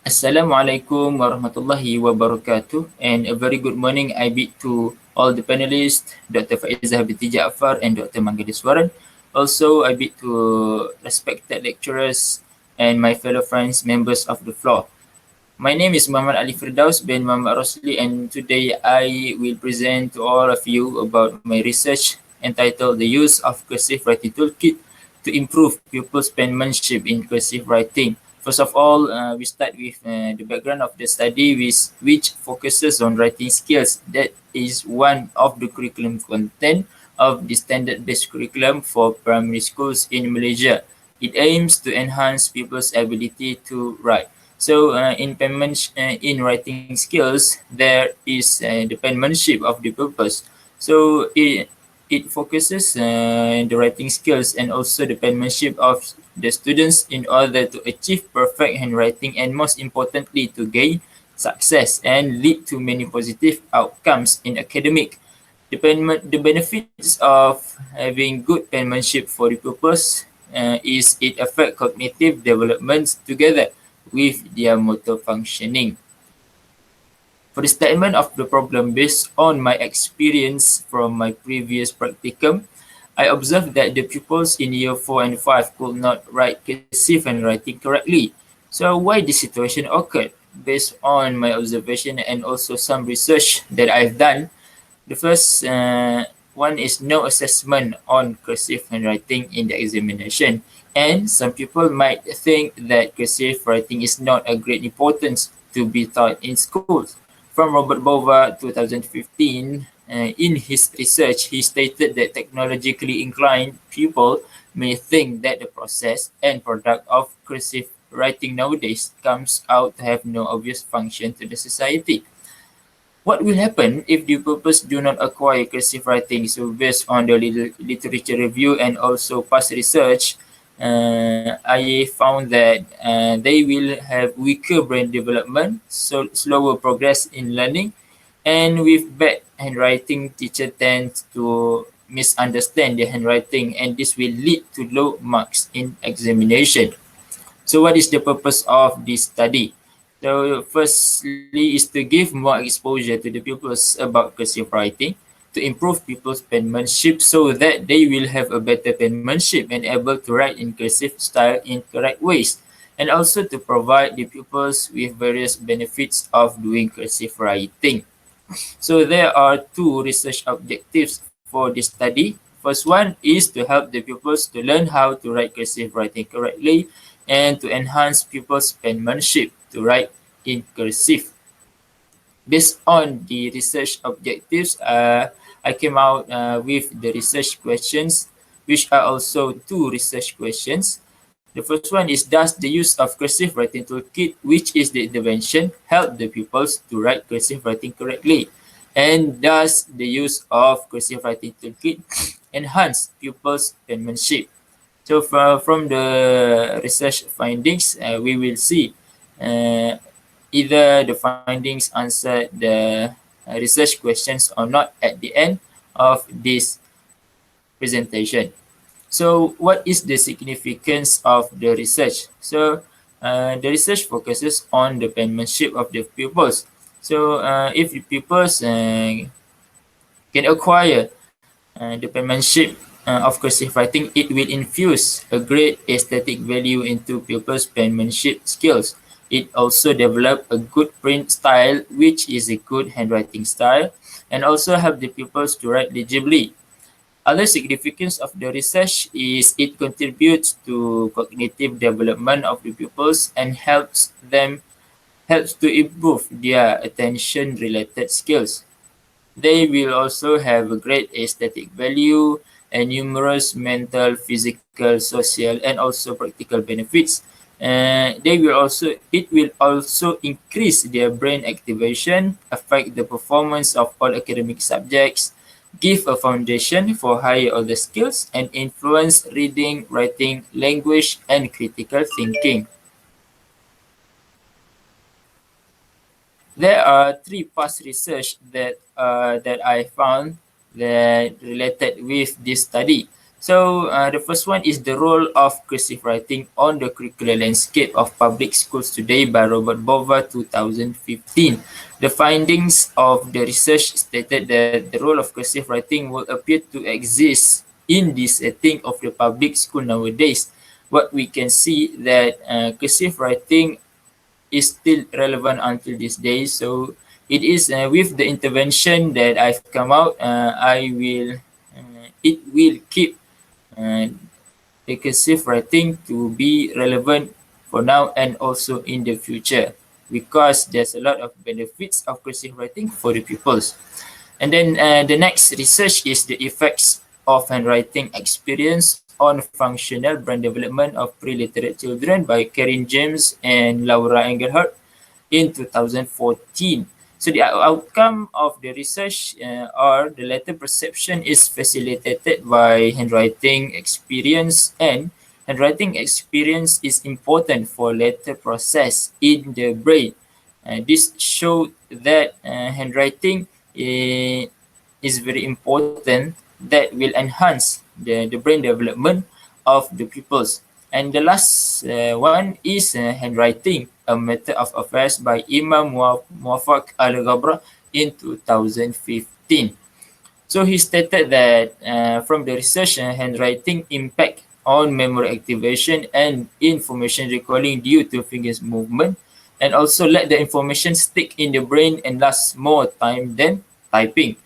Assalamualaikum warahmatullahi wabarakatuh, and a very good morning I bid to all the panelists, Dr. Faizah binti Jaafar and Dr. Manggediswaran. Also, I bid to respected lecturers and my fellow friends, members of the floor. My name is Muhammad Ali Firdaus bin Muhammad Rosli, and today I will present to all of you about my research entitled The Use of Cursive Writing Toolkit to Improve Pupils' Penmanship in Cursive Writing. First of all, we start with the background of the study, which focuses on writing skills. That is one of the curriculum content of the standard-based curriculum for primary schools in Malaysia. It aims to enhance people's ability to write. So in writing skills, there is the penmanship of the purpose. So it focuses the writing skills and also the penmanship of the students in order to achieve perfect handwriting and most importantly to gain success and lead to many positive outcomes in academic. The benefits of having good penmanship for the purpose is it affect cognitive developments together with their motor functioning. For the statement of the problem based on my experience from my previous practicum, I observed that the pupils in year 4 and 5 could not write cursive handwriting correctly. So why this situation occurred? Based on my observation and also some research that I've done, the first one is no assessment on cursive handwriting in the examination. And some people might think that cursive writing is not a great importance to be taught in schools. From Robert Bova, 2015, in his research, he stated that technologically inclined people may think that the process and product of cursive writing nowadays comes out to have no obvious function to the society. What will happen if the pupils do not acquire cursive writing? So based on the literature review and also past research, I found that they will have weaker brain development, so slower progress in learning, and with bad handwriting, teacher tends to misunderstand the handwriting, and this will lead to low marks in examination. So what is the purpose of this study? So firstly is to give more exposure to the pupils about cursive writing, to improve people's penmanship so that they will have a better penmanship and able to write in cursive style in correct ways, and also to provide the pupils with various benefits of doing cursive writing. So there are two research objectives for this study. First one is to help the pupils to learn how to write cursive writing correctly and to enhance pupils' penmanship to write in cursive. Based on the research objectives, I came out with the research questions, which are also two research questions. The first one is, does the use of cursive writing toolkit, which is the intervention, help the pupils to write cursive writing correctly? And does the use of cursive writing toolkit enhance pupils' penmanship? So from the research findings, we will see uh, either the findings answer the research questions or not at the end of this presentation. So what is the significance of the research? So the research focuses on the penmanship of the pupils. So if the pupils can acquire the penmanship of cursive writing, it will infuse a great aesthetic value into pupils' penmanship skills. It also develop a good print style, which is a good handwriting style, and also help the pupils to write legibly. Other significance of the research is it contributes to cognitive development of the pupils and helps to improve their attention related skills. They will also have a great aesthetic value and numerous mental, physical, social, and also practical benefits. It will also increase their brain activation, affect the performance of all academic subjects, give a foundation for higher order skills, and influence reading, writing, language, and critical thinking. There are three past research that I found that related with this study. So the first one is the role of cursive writing on the curricular landscape of public schools today by Robert Bova 2015. The findings of the research stated that the role of cursive writing will appear to exist in the setting of the public school nowadays. What we can see that cursive writing is still relevant until these days. So it is with the intervention that I've come out, it will keep uh, recursive writing to be relevant for now and also in the future, because there's a lot of benefits of cursive writing for the pupils. And then the next research is the effects of handwriting experience on functional brain development of pre-literate children by Karen James and Laura Engelhardt in 2014. So the outcome of the research are the letter perception is facilitated by handwriting experience, and handwriting experience is important for letter process in the brain. This showed that handwriting is very important that will enhance the brain development of the pupils. And the last one is handwriting, a method of affairs by Imam Muwafaq Al-Ghabra in 2015. So he stated that from the research, handwriting impact on memory activation and information recalling due to fingers movement, and also let the information stick in the brain and last more time than typing.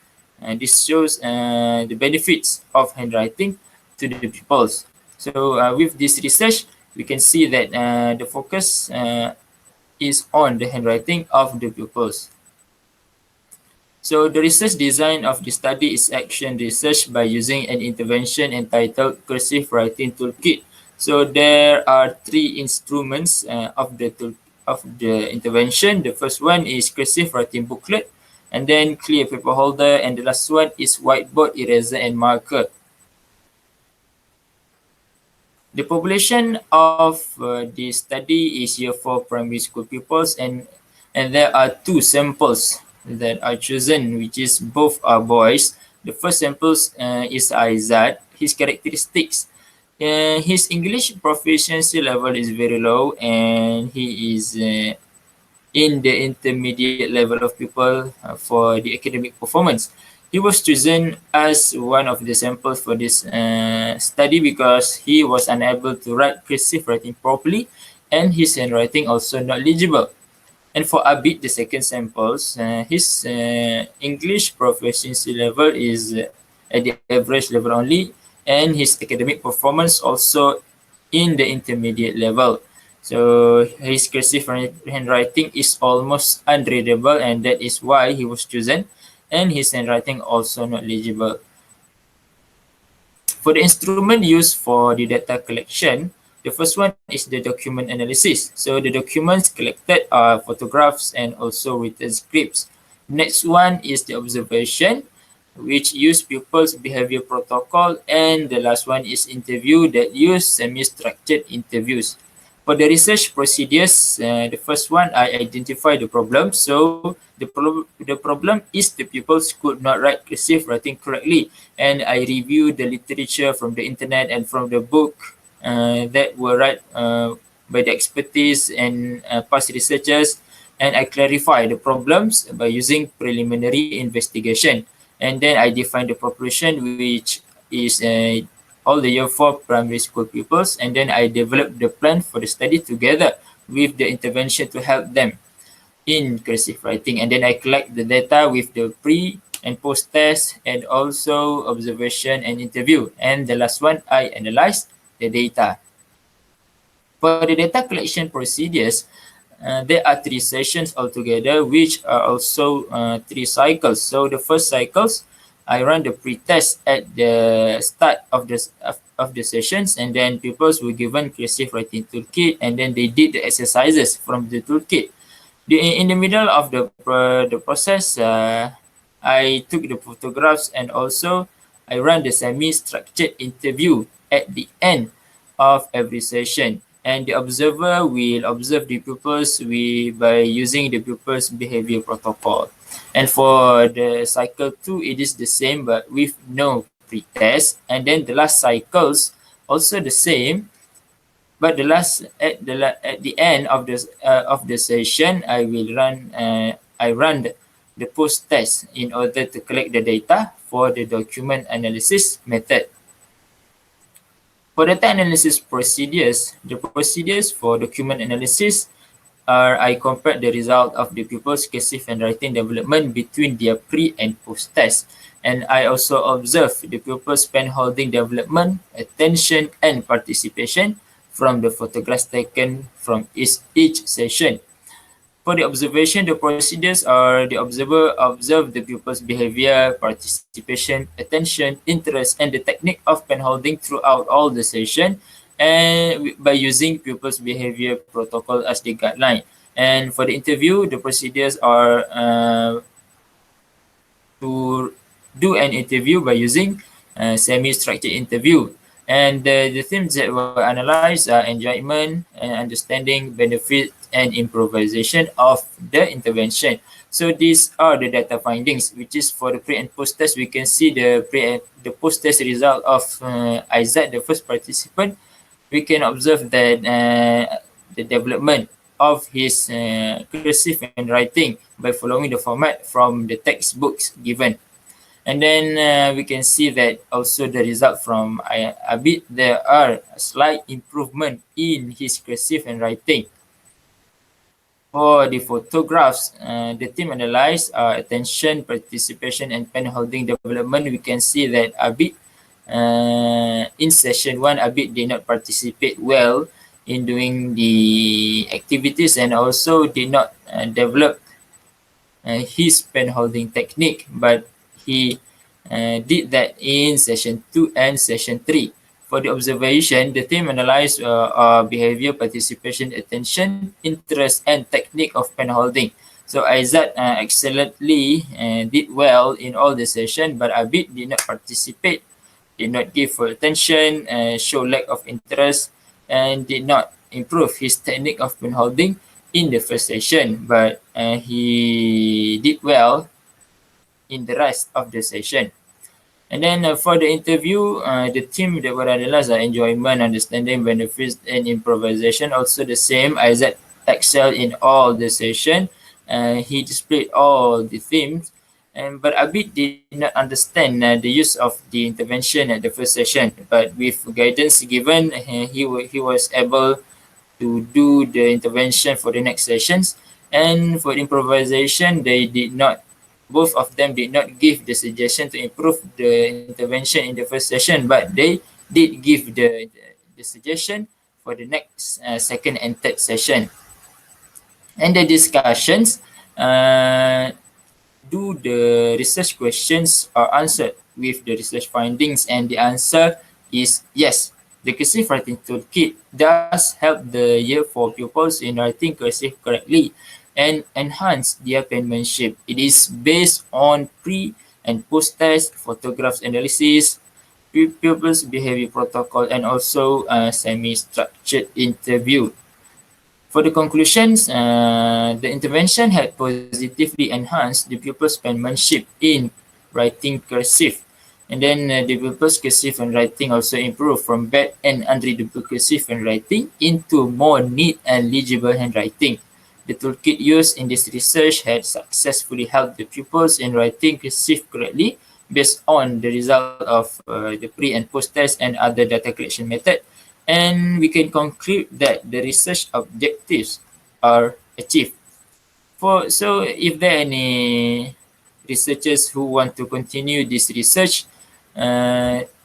And this shows the benefits of handwriting to the pupils. So with this research, we can see that the focus is on the handwriting of the pupils. So the research design of the study is action research by using an intervention entitled Cursive Writing Toolkit. So there are three instruments of the intervention. The first one is cursive writing booklet, and then clear paper holder, and the last one is whiteboard, eraser, and marker. The population of the study is year 4 primary school pupils, and there are two samples that are chosen, which is both are boys. The first samples is Aizad. His characteristics, his English proficiency level is very low, and he is in the intermediate level of people for the academic performance. He was chosen as one of the samples for this study because he was unable to write cursive writing properly, and his handwriting also not legible. And for Abid, the second samples, his English proficiency level is at the average level only, and his academic performance also in the intermediate level. So his cursive handwriting is almost unreadable, and that is why he was chosen, and his handwriting also not legible. For the instrument used for the data collection, the first one is the document analysis. So the documents collected are photographs and also written scripts. Next one is the observation, which use pupils' behavior protocol, and the last one is interview that use semi-structured interviews. For the research procedures, the first one, I identify the problem. So the problem is the pupils could not write cursive writing correctly, and I review the literature from the internet and from the book that were read by the expertise and past researchers, and I clarify the problems by using preliminary investigation. And then I define the population, which is all the year 4 primary school pupils, and then I develop the plan for the study together with the intervention to help them in cursive writing. And then I collect the data with the pre and post test, and also observation and interview. And the last one, I analyze the data. For the data collection procedures, there are 3 sessions altogether, which are also 3 cycles. So the first cycles, I run the pre-test at the start of the sessions, and then pupils were given cursive writing toolkit, and then they did the exercises from the toolkit. In the middle of the process, I took the photographs, and also I ran the semi-structured interview at the end of every session. And the observer will observe the pupils by using the pupils' behavior protocol. And for the cycle 2, it is the same, but with no pre-test, and then the last cycles also the same. But at the end of the session, I run the post test in order to collect the data for the document analysis method. For data analysis procedures, the procedures for document analysis are I compare the result of the pupils' cursive and writing development between their pre and post test. And I also observe the pupils' pen holding development, attention, and participation from the photographs taken from each session. For the observation, the procedures are the observer observe the pupil's behavior, participation, attention, interest, and the technique of pen holding throughout all the session, and by using pupil's behavior protocol as the guideline. And for the interview, the procedures are to do an interview by using semi-structured interview. And the themes that were analyzed are enjoyment, understanding, benefit, and improvisation of the intervention. So these are the data findings, which is for the pre and post test. We can see the post test result of Isaac, the first participant. We can observe that the development of his cursive and writing by following the format from the textbooks given. And then we can see that also the result from Abid, there are a slight improvement in his cursive and writing. For the photographs, the team analyzed attention, participation, and pen holding development. We can see that Abid, in session 1, Abid did not participate well in doing the activities and also did not develop his pen holding technique, but he did that in session 2 and session 3. For the observation, the team analyzed behavior, participation, attention, interest, and technique of pen holding. So Aizat excellently did well in all the session, but Abid did not participate, did not give full attention, show lack of interest, and did not improve his technique of pen holding in the first session, but he did well in the rest of the session. And then for the interview, the team that were analyzed are enjoyment, understanding, benefits, and improvisation. Also the same, Isaac excelled in all the session. He displayed all the themes. But Abid did not understand the use of the intervention at the first session. But with guidance given, he was able to do the intervention for the next sessions. And for improvisation, both of them did not give the suggestion to improve the intervention in the first session, but they did give the suggestion for the next second and third session. And the discussions, do the research questions are answered with the research findings, and the answer is yes. The cursive writing toolkit does help the year 4 pupils in writing cursive correctly and enhance their penmanship. It is based on pre and post test, photographs analysis, pupils behavior protocol, and also semi-structured interview. For the conclusions, the intervention had positively enhanced the pupils' penmanship in writing cursive. And then the pupils' cursive and writing also improved from bad and unreadable cursive and writing into more neat and legible handwriting. The toolkit used in this research had successfully helped the pupils in writing cursive correctly based on the result of the pre and post test and other data collection method. And we can conclude that the research objectives are achieved. So if there are any researchers who want to continue this research,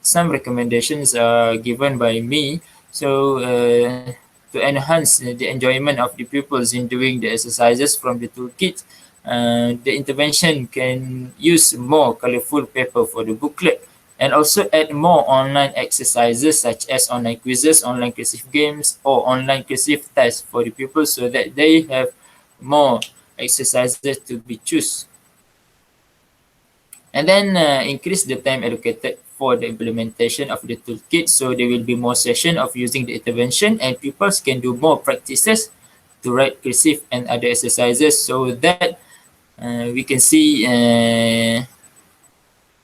some recommendations are given by me. So to enhance the enjoyment of the pupils in doing the exercises from the toolkit, the intervention can use more colorful paper for the booklet, and also add more online exercises such as online quizzes, online cursive games, or online cursive tests for the pupils so that they have more exercises to be choose. And then increase the time allocated for the implementation of the toolkit, so there will be more session of using the intervention, and pupils can do more practices to write cursive and other exercises, so that we can see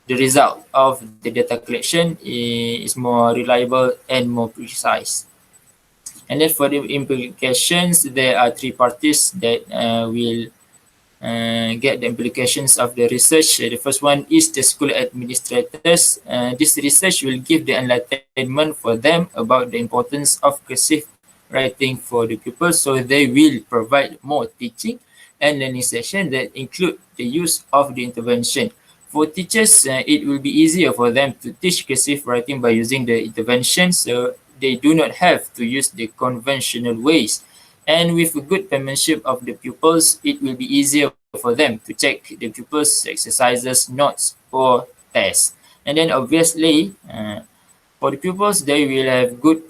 the result of the data collection is more reliable and more precise. And then for the implications, there are three parties that will get the implications of the research. The first one is the school administrators. This research will give the enlightenment for them about the importance of cursive writing for the pupils, so they will provide more teaching and learning sessions that include the use of the intervention. For teachers, it will be easier for them to teach cursive writing by using the intervention, so they do not have to use the conventional ways. And with a good penmanship of the pupils, it will be easier for them to check the pupils' exercises, notes, or tests. And then obviously, for the pupils, they will have good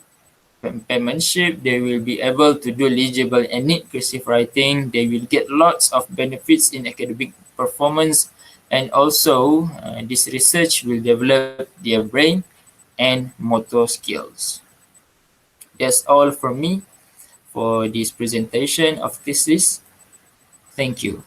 penmanship, they will be able to do legible and neat cursive writing, they will get lots of benefits in academic performance, and also this research will develop their brain and motor skills. That's all from me for this presentation of thesis. Thank you.